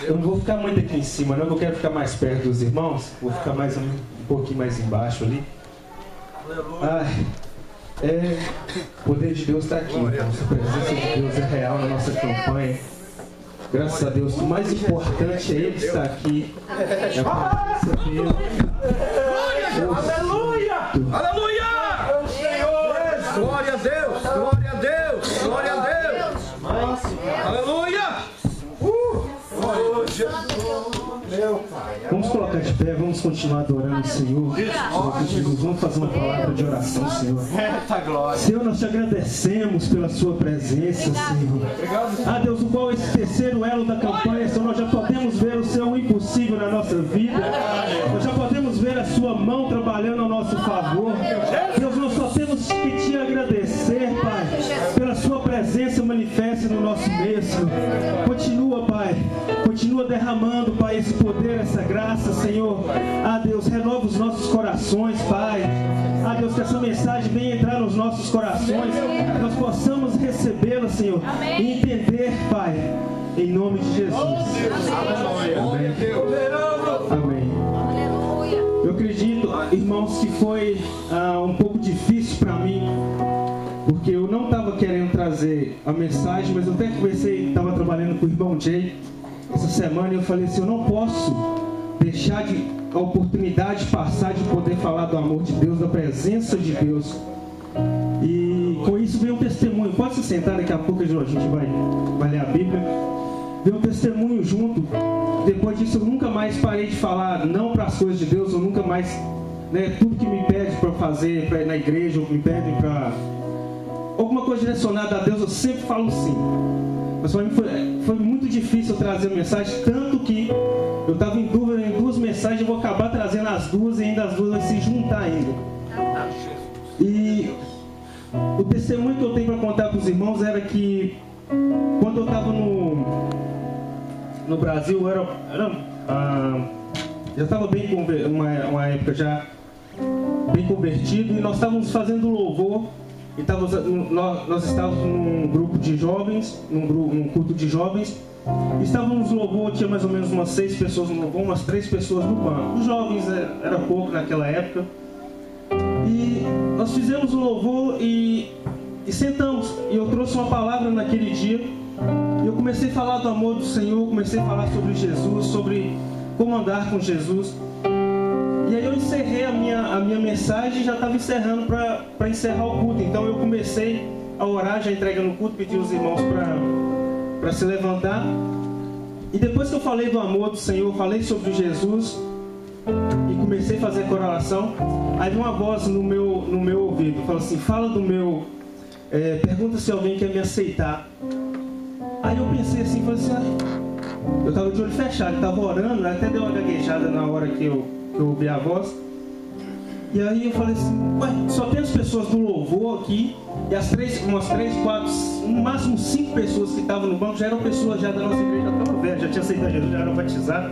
Eu não vou ficar muito aqui em cima, não, eu quero ficar mais perto dos irmãos. Vou ficar mais um pouquinho mais embaixo ali. O poder de Deus está aqui, irmãos. A presença de Deus é real na nossa campanha. Graças a Deus, o mais importante é Ele estar aqui. É a presença dele. Aleluia! Aleluia! Glória a Deus! Glória a Deus! Glória a Deus! Aleluia! Vamos colocar de pé, vamos continuar adorando o Senhor. Vamos fazer uma palavra de oração, Senhor. Senhor, nós te agradecemos pela sua presença, Senhor. Deus, o qual esse terceiro elo da campanha, Senhor, nós já podemos ver o seu impossível na nossa vida. Nós já podemos ver a sua mão trabalhando ao nosso favor. Deus, nós só temos que te agradecer, Pai, pela sua presença manifesta no nosso meio, Senhor. Continua, Pai. Continua derramando, Pai, esse poder, essa graça, Senhor. Deus, renova os nossos corações, Pai. Deus, que essa mensagem venha entrar nos nossos corações, que nós possamos recebê-la, Senhor, e entender, Pai, em nome de Jesus. Amém. Eu acredito, irmãos, que foi um pouco difícil para mim, porque eu não estava querendo trazer a mensagem, mas eu até comecei, estava trabalhando com o irmão Jay essa semana, e eu falei assim, eu não posso deixar a oportunidade passar de poder falar do amor de Deus, da presença de Deus. E com isso veio um testemunho. Pode se sentar, daqui a pouco a gente vai ler a Bíblia. Veio um testemunho junto. Depois disso eu nunca mais parei de falar não para as coisas de Deus, eu nunca mais, tudo que me pede para fazer para ir na igreja, ou me pedem para alguma coisa direcionada a Deus, eu sempre falo sim. Mas para mim foi muito difícil eu trazer a mensagem, tanto que eu estava em dúvida em duas mensagens, eu vou acabar trazendo as duas e ainda as duas vão se juntar ainda. E o testemunho que eu tenho para contar para os irmãos era que quando eu estava no Brasil, já estava bem uma época já bem convertido, e nós estávamos fazendo louvor. E nós estávamos num grupo de jovens, num culto de jovens, e estávamos no louvor, tinha mais ou menos umas 6 pessoas no louvor, umas 3 pessoas no banco. Os jovens era pouco naquela época. E nós fizemos o louvor e sentamos. E eu trouxe uma palavra naquele dia. E eu comecei a falar do amor do Senhor, comecei a falar sobre Jesus, sobre como andar com Jesus. E aí eu encerrei a minha mensagem e já estava encerrando para encerrar o culto. Então eu comecei a orar, já entregando o culto, pedi os irmãos para se levantar. E depois que eu falei do amor do Senhor, falei sobre Jesus e comecei a fazer correlação, aí veio uma voz no meu ouvido, falou assim, fala do meu... pergunta se alguém quer me aceitar. Aí eu pensei assim, falei assim, eu estava de olho fechado, estava orando, até deu uma gaguejada na hora que eu ouvi a voz. E aí eu falei assim, só tem as pessoas do louvor aqui, e umas 3, 4, no máximo 5 pessoas que estavam no banco já eram pessoas já da nossa igreja, já estavam velhas, já tinham aceitado Jesus, já eram batizados.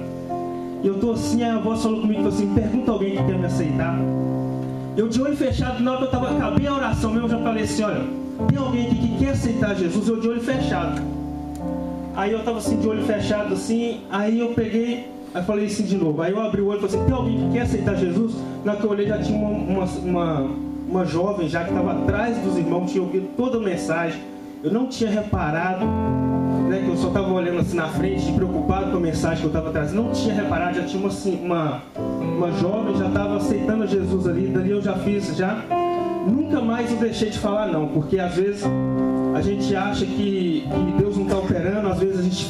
E eu tô assim, a voz falou comigo, falou assim, pergunta alguém que quer me aceitar. Eu de olho fechado, na hora que eu acabei a oração mesmo, eu já falei assim, olha, tem alguém aqui que quer aceitar Jesus? Eu de olho fechado. Aí eu estava assim, de olho fechado assim, aí eu peguei, aí falei assim de novo. Aí eu abri o olho e falei assim, tem alguém que quer aceitar Jesus? Na que eu olhei já tinha uma jovem já que estava atrás dos irmãos, tinha ouvido toda a mensagem. Eu não tinha reparado, que eu só estava olhando assim na frente, preocupado com a mensagem que eu estava trazendo. Não tinha reparado, já tinha uma jovem, já estava aceitando Jesus ali. Dali eu já fiz, nunca mais eu deixei de falar não, porque às vezes a gente acha que Deus não está operando, às vezes a gente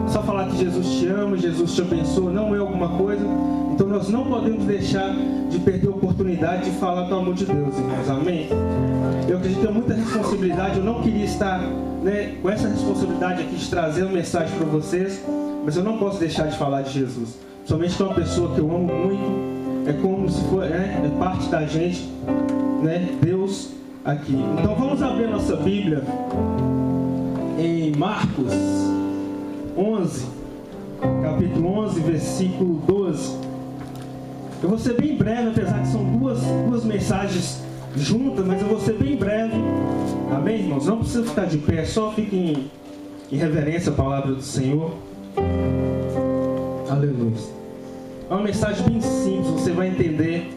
só falar que Jesus te ama, Jesus te abençoa, não é alguma coisa. Então nós não podemos deixar de perder a oportunidade de falar do amor de Deus, irmãos, amém? Eu acredito que é muita responsabilidade, eu não queria estar com essa responsabilidade aqui de trazer uma mensagem para vocês, mas eu não posso deixar de falar de Jesus. Somente que é uma pessoa que eu amo muito, é como se for, é parte da gente, Deus aqui. Então vamos abrir a nossa Bíblia em Marcos 11, capítulo 11, versículo 12. Eu vou ser bem breve, apesar que são duas mensagens juntas, mas eu vou ser bem breve. Amém, irmãos? Não precisa ficar de pé, só fiquem em reverência à palavra do Senhor. Aleluia. É uma mensagem bem simples, você vai entender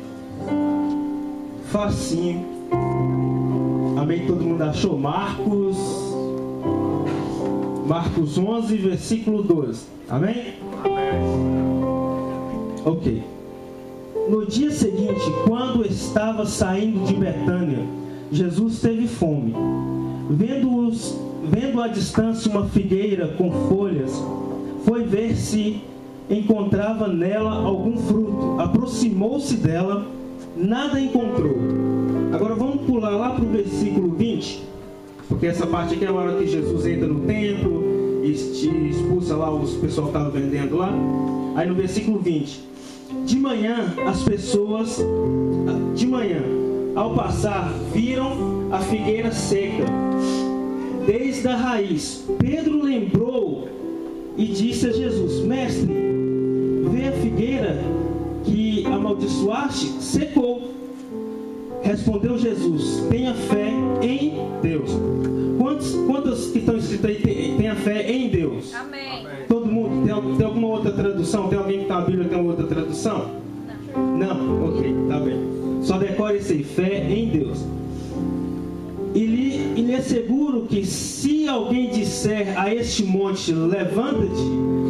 facinho. Amém? Todo mundo achou? Marcos 11, versículo 12. Amém? Ok. No dia seguinte, quando estava saindo de Betânia, Jesus teve fome. Vendo à distância uma figueira com folhas, foi ver se encontrava nela algum fruto. Aproximou-se dela, nada encontrou. Agora vamos pular lá para o versículo 20, porque essa parte aqui é a hora que Jesus entra no templo e expulsa lá os pessoal que estavam vendendo lá. Aí no versículo 20: de manhã, ao passar, viram a figueira seca, desde a raiz. Pedro lembrou e disse a Jesus: Mestre, vê a figueira que amaldiçoaste, secou. Respondeu Jesus: tenha fé em Deus. Quantos que estão escritos aí tenha fé em Deus? Amém. Todo mundo? Tem alguma outra tradução? Tem alguém que está na Bíblia que tem outra tradução? Não? Ok, tá bem. Só decore isso aí, fé em Deus. E lhe asseguro que se alguém disser a este monte: levanta-te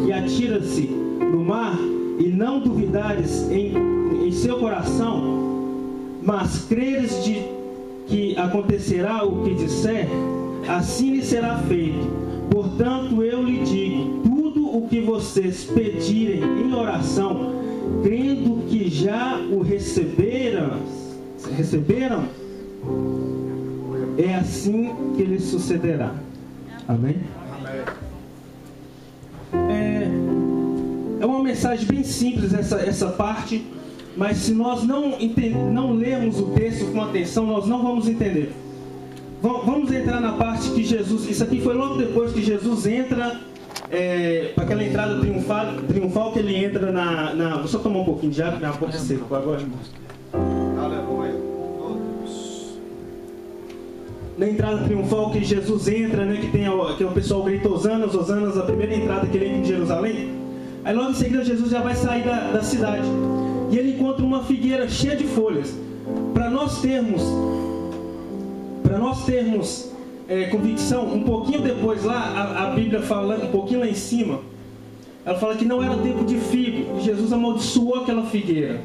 e atira-se no mar, e não duvidares em seu coração, mas creres de que acontecerá o que disser, assim lhe será feito. Portanto, eu lhe digo: tudo o que vocês pedirem em oração, crendo que já o receberam, é assim que lhe sucederá. Amém? É uma mensagem bem simples essa parte, mas se nós não lermos o texto com atenção, nós não vamos entender. Vamos entrar na parte que Jesus... Isso aqui foi logo depois que Jesus entra, para aquela entrada triunfal que ele entra na... Vou só tomar um pouquinho de água, minha boca seca agora. Aleluia. Na entrada triunfal que Jesus entra, né, que o pessoal grita Hosanas, Hosanas, a primeira entrada que ele entra em Jerusalém. Aí logo em seguida Jesus já vai sair da cidade. E ele encontra uma figueira cheia de folhas. Para nós termos convicção, um pouquinho depois lá, a Bíblia fala, um pouquinho lá em cima, ela fala que não era tempo de figo, e Jesus amaldiçoou aquela figueira.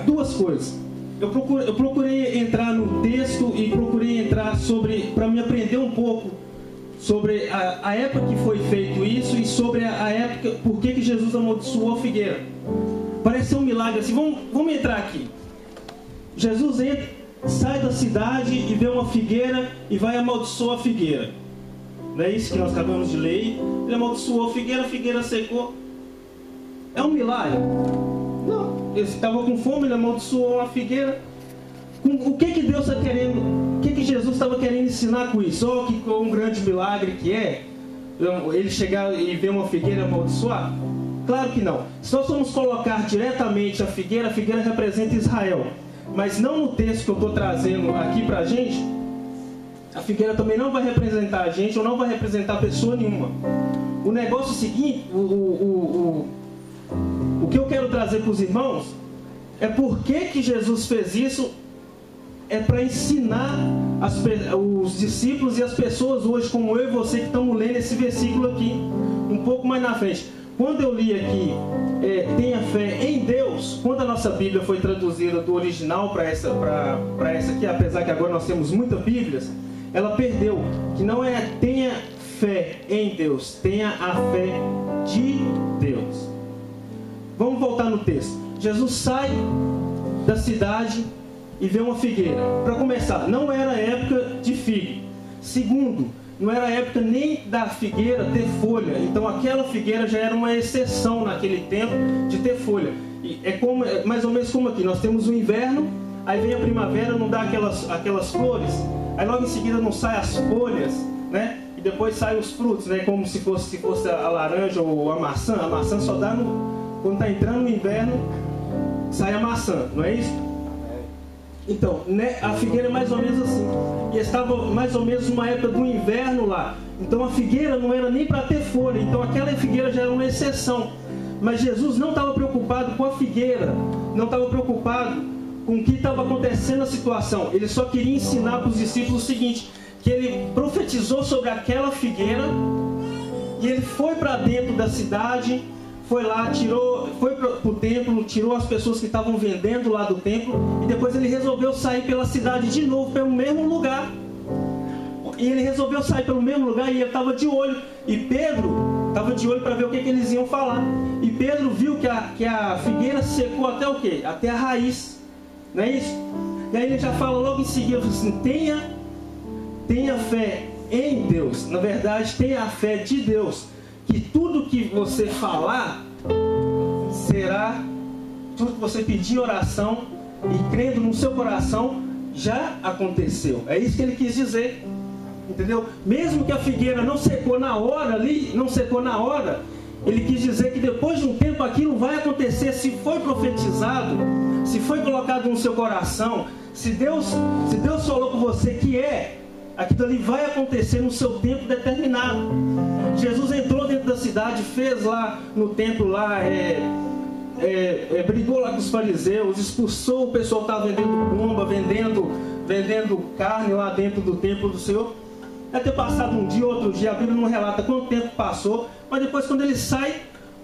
Duas coisas. Eu procurei entrar no texto e procurei entrar para me aprender um pouco sobre a época que foi feito isso e sobre a época, por que Jesus amaldiçoou a figueira. Parece um milagre assim. Vamos entrar aqui. Jesus sai da cidade e vê uma figueira e vai amaldiçoar a figueira. Não é isso que nós acabamos de ler? Ele amaldiçoou a figueira secou. É um milagre? Não. Ele estava com fome, ele amaldiçoou a figueira. O que Deus está querendo? O que Jesus estava querendo ensinar com isso? Olha que um grande milagre que é ele chegar e ver uma figueira amaldiçoar? Claro que não. Se nós vamos colocar diretamente a figueira representa Israel. Mas não no texto que eu estou trazendo aqui para a gente. A figueira também não vai representar a gente, ou não vai representar pessoa nenhuma. O negócio é o seguinte, o que eu quero trazer para os irmãos é por que Jesus fez isso. É para ensinar os discípulos e as pessoas hoje, como eu e você, que estamos lendo esse versículo aqui, um pouco mais na frente. Quando eu li aqui, tenha fé em Deus, quando a nossa Bíblia foi traduzida do original para essa aqui, apesar que agora nós temos muitas Bíblias, ela perdeu, que não é tenha fé em Deus, tenha a fé de Deus. Vamos voltar no texto. Jesus sai da cidade e vê uma figueira. Para começar, não era época de figo. Segundo, não era época nem da figueira ter folha. Então aquela figueira já era uma exceção naquele tempo de ter folha. E é mais ou menos como aqui. Nós temos o inverno, aí vem a primavera, não dá aquelas flores. Aí logo em seguida não saem as folhas, né? E depois saem os frutos, né? Como se fosse a laranja ou a maçã. A maçã só dá quando está entrando no inverno, sai a maçã, não é isso? Então, né, a figueira é mais ou menos assim. E estava mais ou menos numa época do inverno lá. Então a figueira não era nem para ter folha. Então aquela figueira já era uma exceção. Mas Jesus não estava preocupado com a figueira. Não estava preocupado com o que estava acontecendo na situação. Ele só queria ensinar para os discípulos o seguinte: que ele profetizou sobre aquela figueira. E ele foi para dentro da cidade. Foi lá, foi para o templo, tirou as pessoas que estavam vendendo lá do templo. E depois ele resolveu sair pela cidade de novo, pelo mesmo lugar. E ele resolveu sair pelo mesmo lugar e ele estava de olho. E Pedro estava de olho para ver o que eles iam falar. E Pedro viu que a figueira secou até o quê? Até a raiz. Não é isso? E aí ele já fala logo em seguida assim: tenha fé em Deus. Na verdade, tenha a fé de Deus. Que tudo que você falar será, tudo que você pedir em oração e crendo no seu coração, já aconteceu. É isso que ele quis dizer. Entendeu? Mesmo que a figueira não secou na hora ali, ele quis dizer que depois de um tempo aquilo vai acontecer. Se foi profetizado, se foi colocado no seu coração, se Deus falou com você que aquilo ali vai acontecer no seu tempo determinado. Jesus entrou dentro da cidade, fez lá no templo lá, brigou lá com os fariseus, expulsou o pessoal que estava vendendo pomba, vendendo carne lá dentro do templo do Senhor. Deve ter passado um dia, outro dia, a Bíblia não relata quanto tempo passou, mas depois quando ele sai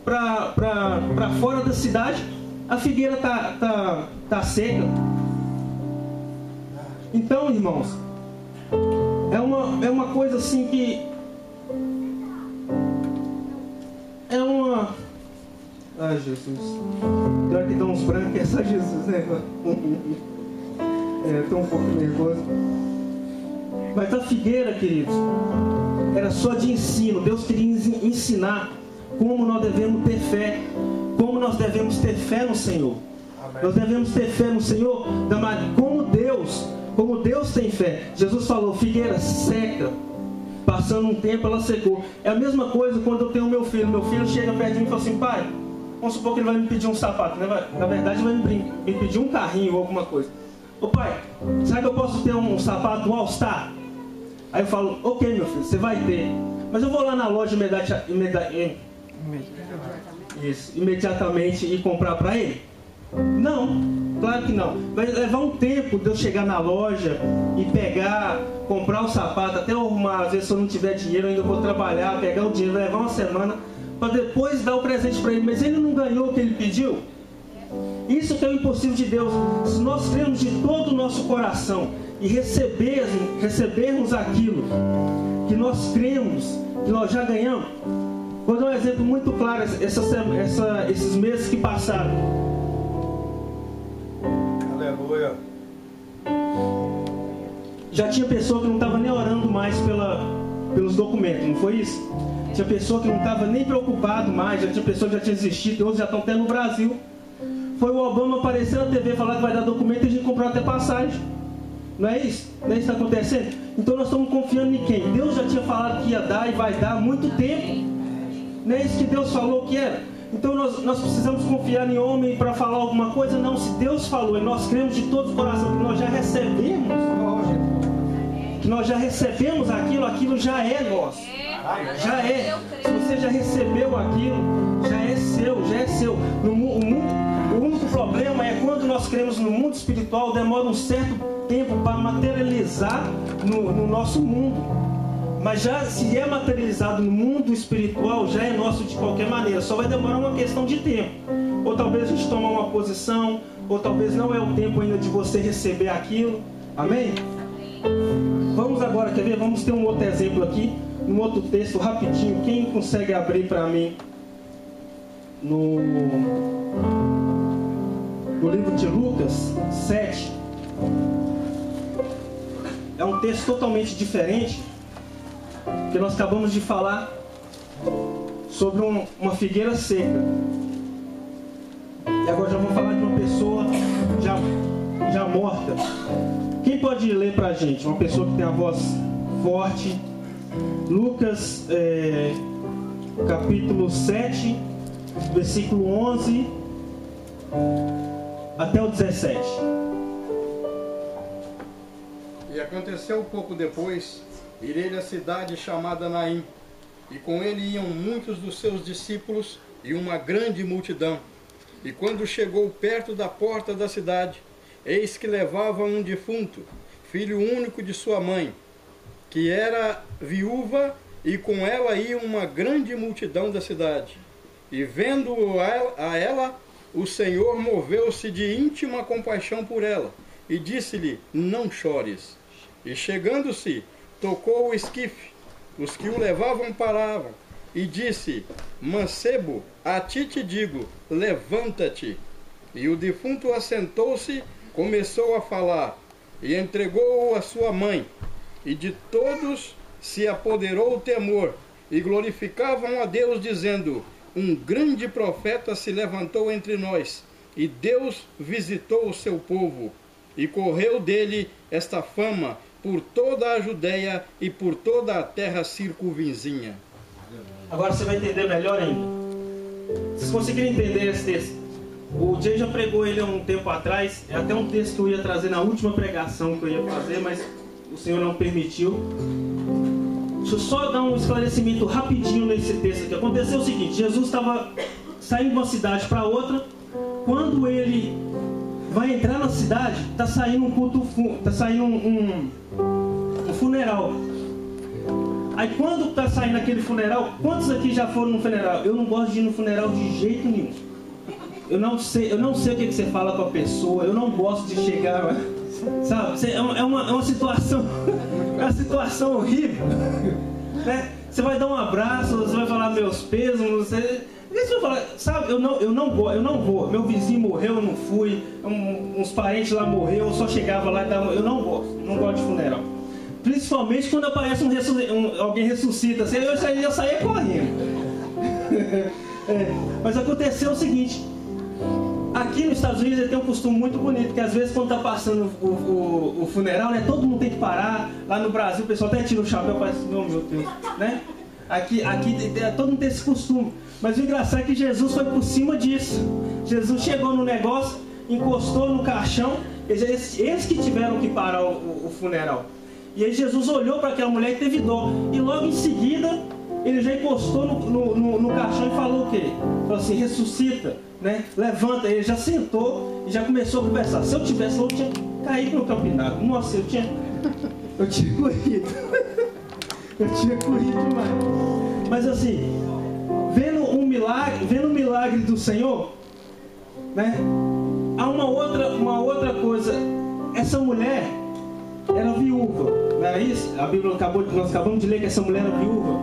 para fora da cidade, a figueira tá seca. Então, irmãos, é uma coisa assim que ai, Jesus, pior que dá uns brancos é só Jesus, né? Estou um pouco nervoso. Mas a figueira, queridos, era só de ensino. Deus queria ensinar como nós devemos ter fé. Como nós devemos ter fé no Senhor. Amém. Nós devemos ter fé no Senhor como Deus tem fé. Jesus falou: figueira seca. Passando um tempo ela secou. É a mesma coisa quando eu tenho meu filho. Meu filho chega perto de mim e fala assim: pai, vamos supor que ele vai me pedir um sapato, né? Na verdade ele vai me pedir um carrinho ou alguma coisa. Ô pai, será que eu posso ter um sapato All Star? Aí eu falo: ok, meu filho, você vai ter. Mas eu vou lá na loja imediatamente e comprar para ele? Não, claro que não. Vai levar um tempo de eu chegar na loja e comprar o sapato, até eu arrumar. Às vezes, se eu não tiver dinheiro, eu ainda vou trabalhar, pegar o dinheiro, vai levar uma semana para depois dar o presente para ele. Mas ele não ganhou o que ele pediu. Isso que é o impossível de Deus. Se nós cremos de todo o nosso coração e recebermos aquilo que nós cremos, que nós já ganhamos. Vou dar um exemplo muito claro. Esses meses que passaram, aleluia, já tinha pessoa que não estava nem orando mais pelos documentos, não foi isso? Tinha pessoa que não estava nem preocupado mais, já tinha pessoa que já tinha desistido, outros já estão até no Brasil. Foi o Obama aparecer na TV falar que vai dar documento e a gente comprou até passagem. Não é isso? Não é isso que está acontecendo? Então nós estamos confiando em quem? Deus já tinha falado que ia dar e vai dar há muito tempo. Não é isso que Deus falou que era? Então nós precisamos confiar em homem para falar alguma coisa? Não, se Deus falou e nós cremos de todo o coração que nós já recebemos, aquilo já é nosso. Já é. Se você já recebeu aquilo, já é seu. O único problema é quando nós cremos no mundo espiritual, demora um certo tempo para materializar no nosso mundo. Mas já se é materializado no mundo espiritual, já é nosso de qualquer maneira. Só vai demorar uma questão de tempo. Ou talvez a gente tome uma posição, ou talvez não é o tempo ainda de você receber aquilo. Amém? Vamos agora, quer ver? Vamos ter um outro exemplo aqui, um outro texto rapidinho. Quem consegue abrir para mim no livro de Lucas 7. É um texto totalmente diferente, que nós acabamos de falar sobre uma figueira seca. E agora já vou falar de uma pessoa já morta. Quem pode ler pra gente? Uma pessoa que tem a voz forte. Lucas capítulo 7, versículo 11 até o 17. E aconteceu pouco depois, ir ele à cidade chamada Naim, e com ele iam muitos dos seus discípulos e uma grande multidão. E quando chegou perto da porta da cidade, eis que levava um defunto, filho único de sua mãe, que era viúva, e com ela ia uma grande multidão da cidade. E vendo a ela, o Senhor moveu-se de íntima compaixão por ela, e disse-lhe: não chores. E chegando-se, tocou o esquife, os que o levavam paravam, e disse: mancebo, a ti te digo, levanta-te. E o defunto assentou-se, começou a falar, e entregou-o à sua mãe. E de todos se apoderou o temor, e glorificavam a Deus, dizendo: um grande profeta se levantou entre nós, e Deus visitou o seu povo. E correu dele esta fama por toda a Judéia e por toda a terra circunvizinha. Agora você vai entender melhor ainda. Vocês conseguiram entender esse texto? O Jay já pregou ele há um tempo atrás. É até um texto que eu ia trazer na última pregação que eu ia fazer, mas o Senhor não permitiu. Deixa eu só dar um esclarecimento rapidinho nesse texto aqui. Aconteceu o seguinte: Jesus estava saindo de uma cidade para outra. Quando ele vai entrar na cidade, está saindo um culto, está saindo um funeral. Aí quando está saindo aquele funeral, quantos aqui já foram no funeral? Eu não gosto de ir no funeral de jeito nenhum. Eu não sei o que você fala com a pessoa. Eu não gosto de chegar, sabe? É uma situação, é uma situação horrível, né? Você vai dar um abraço, você vai falar meus pesos, você vai falar, sabe? Eu não vou. Meu vizinho morreu, eu não fui. Uns parentes lá morreu, eu só chegava lá e tava. Eu não gosto de funeral. Principalmente quando aparece alguém ressuscita, assim, eu saía correndo. Mas aconteceu o seguinte: aqui nos Estados Unidos tem um costume muito bonito, que às vezes quando está passando o funeral, né, todo mundo tem que parar. Lá no Brasil o pessoal até tira o chapéu, parece, oh, meu Deus, né? Aqui todo mundo tem esse costume. Mas o engraçado é que Jesus foi por cima disso. Jesus chegou no negócio, encostou no caixão, eles que tiveram que parar o funeral. E aí Jesus olhou para aquela mulher e teve dó. E logo em seguida, ele já encostou no caixão e falou o quê? Falou assim: ressuscita, né? Levanta. Ele já sentou e já começou a conversar. Se eu tivesse lá, eu tinha caído no campinado. Nossa, eu tinha corrido. Eu tinha corrido demais. Mas assim, vendo o milagre do Senhor, né? Há uma outra coisa. Essa mulher era viúva, não era isso? A Bíblia nós acabamos de ler que essa mulher era viúva.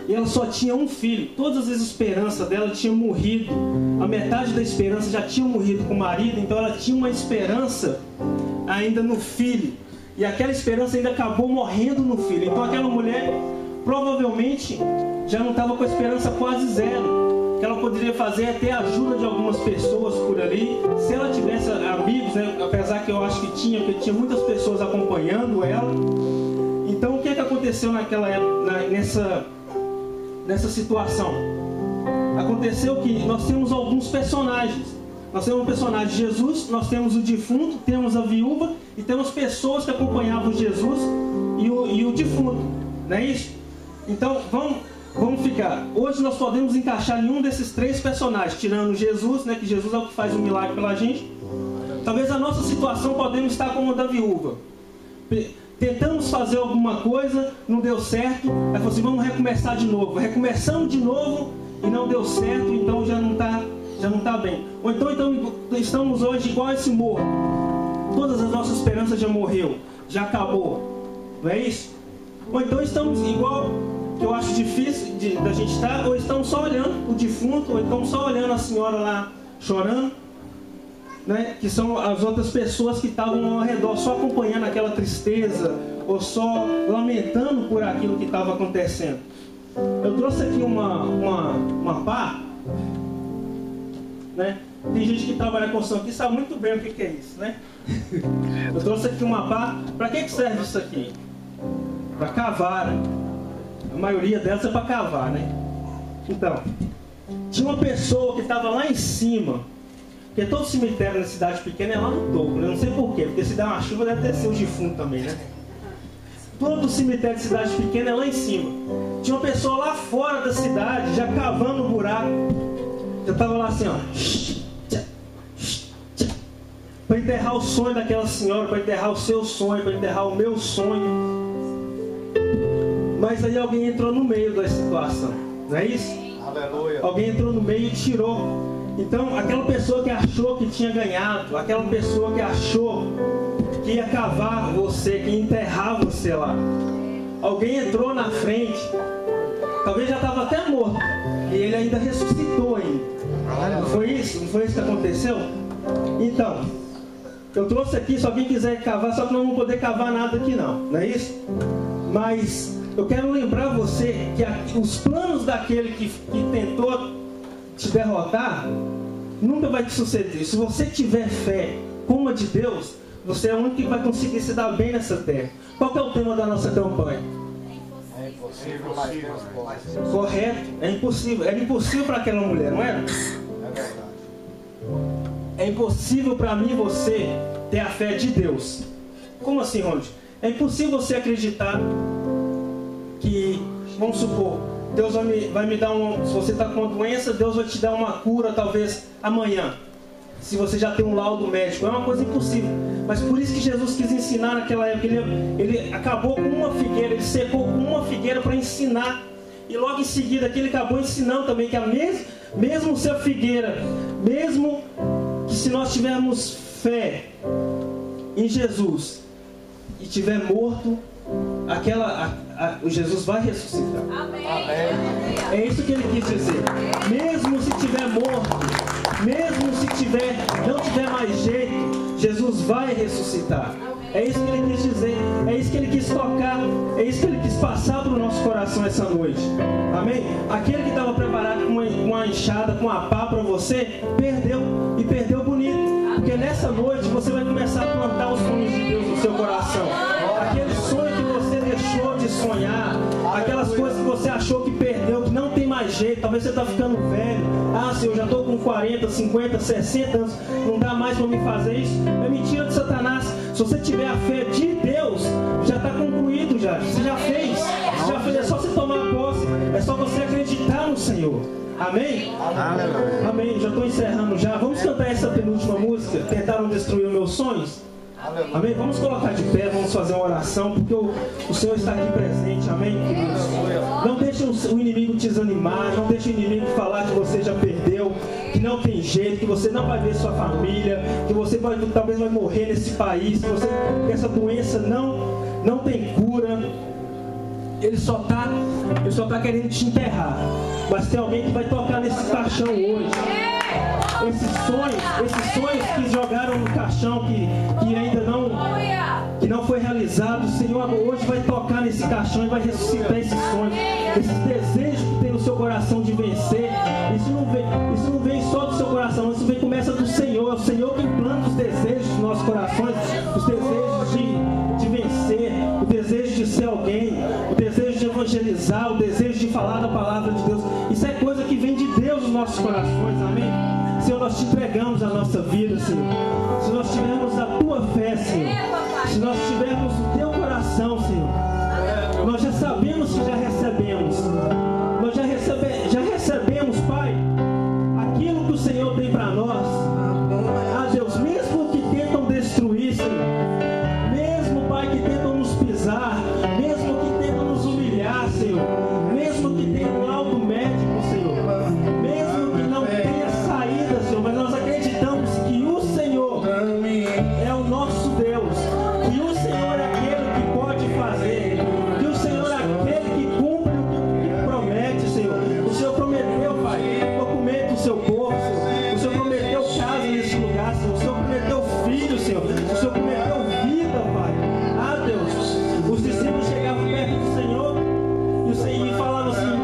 E ela só tinha um filho. Todas as esperanças dela tinham morrido. A metade da esperança já tinha morrido com o marido. Então ela tinha uma esperança ainda no filho. E aquela esperança ainda acabou morrendo no filho. Então aquela mulher provavelmente já não estava com a esperança quase zero. O que ela poderia fazer é ter a ajuda de algumas pessoas por ali. Se ela tivesse amigos, né? Apesar que eu acho que tinha, porque tinha muitas pessoas acompanhando ela. Então o que aconteceu naquela época, nessa situação? Aconteceu que nós temos alguns personagens. Nós temos o personagem de Jesus, nós temos o defunto, temos a viúva e temos pessoas que acompanhavam Jesus e o defunto. Não é isso? Então vamos ficar. Hoje nós podemos encaixar em um desses três personagens, tirando Jesus, né, que Jesus é o que faz um milagre pela gente. Talvez a nossa situação podemos estar como a da viúva. Tentamos fazer alguma coisa, não deu certo, aí falou assim: vamos recomeçar de novo. Recomeçamos de novo e não deu certo, então já não está bem. Ou então estamos hoje igual a esse morro. Todas as nossas esperanças já morreu, já acabou. Não é isso? Ou então estamos igual, que eu acho difícil da gente estar, ou estamos só olhando o defunto, ou estamos só olhando a senhora lá chorando, né? Que são as outras pessoas que estavam ao redor, só acompanhando aquela tristeza, ou só lamentando por aquilo que estava acontecendo. Eu trouxe aqui uma pá, né? Tem gente que trabalha com construção aqui sabe muito bem o que é isso, né? Eu trouxe aqui uma pá. Para que serve isso aqui? Para cavar, né? A maioria delas é para cavar, né? Então, tinha uma pessoa que estava lá em cima, Porque todo cemitério na cidade pequena é lá no topo, né? Não sei porquê, porque se der uma chuva deve descer os defuntos também, né? Todo cemitério de cidade pequena é lá em cima. Tinha uma pessoa lá fora da cidade, já cavando um buraco. Já estava lá assim, ó. Para enterrar o sonho daquela senhora, para enterrar o seu sonho, para enterrar o meu sonho. Mas aí alguém entrou no meio da situação, não é isso? Aleluia. Alguém entrou no meio e tirou. Então, aquela pessoa que achou que tinha ganhado, aquela pessoa que achou que ia cavar você, que ia enterrar você lá, alguém entrou na frente, talvez já estava até morto, e ele ainda ressuscitou ainda. Não foi isso? Não foi isso que aconteceu? Então, eu trouxe aqui, se alguém quiser cavar, só que não vamos poder cavar nada aqui não é isso? Mas eu quero lembrar você que os planos daquele que tentou te derrotar nunca vai te suceder. Se você tiver fé como a de Deus, você é o único que vai conseguir se dar bem nessa terra. Qual que é o tema da nossa campanha? É impossível, mas Deus pode. Correto, é impossível. Era impossível para aquela mulher, não era? É verdade. É impossível para mim e você ter a fé de Deus. Como assim, Ronald? É impossível você acreditar que, vamos supor, Deus vai me dar se você está com uma doença, Deus vai te dar uma cura talvez amanhã. Se você já tem um laudo médico, é uma coisa impossível. Mas por isso que Jesus quis ensinar naquela época. Ele acabou com uma figueira, ele secou com uma figueira para ensinar. E logo em seguida aqui ele acabou ensinando também que mesmo se a figueira, mesmo que se nós tivermos fé em Jesus e tiver morto, Jesus vai ressuscitar. Amém. É isso que ele quis dizer. Mesmo se tiver morto, mesmo se não tiver mais jeito, Jesus vai ressuscitar. É isso que ele quis dizer. É isso que ele quis tocar. É isso que ele quis passar para o nosso coração essa noite. Amém? Aquele que estava preparado com uma enxada, com uma pá para você, perdeu. E perdeu bonito. Porque nessa noite você vai começar a plantar os sonhos de Deus no seu coração. Aquele sonho que você deixou de sonhar, aquelas coisas que você achou que perdeu, que não tem mais jeito, talvez você está ficando velho. Ah, Senhor, já estou com 40, 50, 60 anos, não dá mais para me fazer isso. É mentira de Satanás. Se você tiver a fé de Deus, já está concluído já. Você já fez. É só você tomar posse. É só você acreditar no Senhor. Amém? Amém. Já estou encerrando já. Vamos cantar essa penúltima música. Tentaram destruir os meus sonhos? Amém? Vamos colocar de pé, vamos fazer uma oração, porque o Senhor está aqui presente. Amém? Não deixe o inimigo te desanimar, não deixe o inimigo falar que você já perdeu, que não tem jeito, que você não vai ver sua família, que você talvez vai morrer nesse país, que essa doença não tem cura. Ele só está querendo te enterrar. Mas tem alguém que vai tocar nesse caixão hoje. Esses sonhos que jogaram no caixão, que ainda não foi realizado, o Senhor hoje vai tocar nesse caixão e vai ressuscitar esses sonhos, esses desejos que tem no seu coração de vencer. Isso não vem só do seu coração, isso começa do Senhor. É o Senhor que implanta os desejos dos nossos corações, os desejos de vencer, o desejo de ser alguém, o desejo de evangelizar, o desejo de falar da palavra de Deus. Isso é coisa que vem de Deus nos nossos corações. Amém? Senhor, nós te entregamos a nossa vida, Senhor. Se nós tivermos a tua fé, Senhor, se nós tivermos o teu coração, Senhor, nós já sabemos que já recebemos. Nós já recebemos, Pai, aquilo que o Senhor tem para nós. Ah, Deus, mesmo que tentam destruir, Senhor, mesmo, Pai, que tentam nos pisar, mesmo que tentam nos humilhar, Senhor, mesmo que tenham um laudo médico, Senhor, mesmo que não tenha saída, Senhor, mas nós acreditamos que o Senhor é o nosso Deus, que o Senhor é aquele que pode fazer, que o Senhor é aquele que cumpre o que promete, Senhor. O Senhor prometeu, Pai, documento do seu povo, Senhor. O Senhor prometeu casa nesse lugar, Senhor. O Senhor prometeu filho, Senhor. O Senhor prometeu vida, Pai. Ah, Deus, os discípulos chegavam perto do Senhor e falavam assim,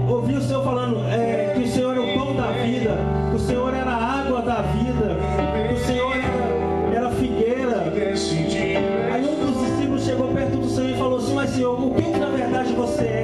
ouviam o Senhor falando que o Senhor era o pão da vida, que o Senhor era a água da vida, que o Senhor era a figueira. Aí um dos discípulos chegou perto do Senhor e falou assim: mas Senhor, o que na verdade você é?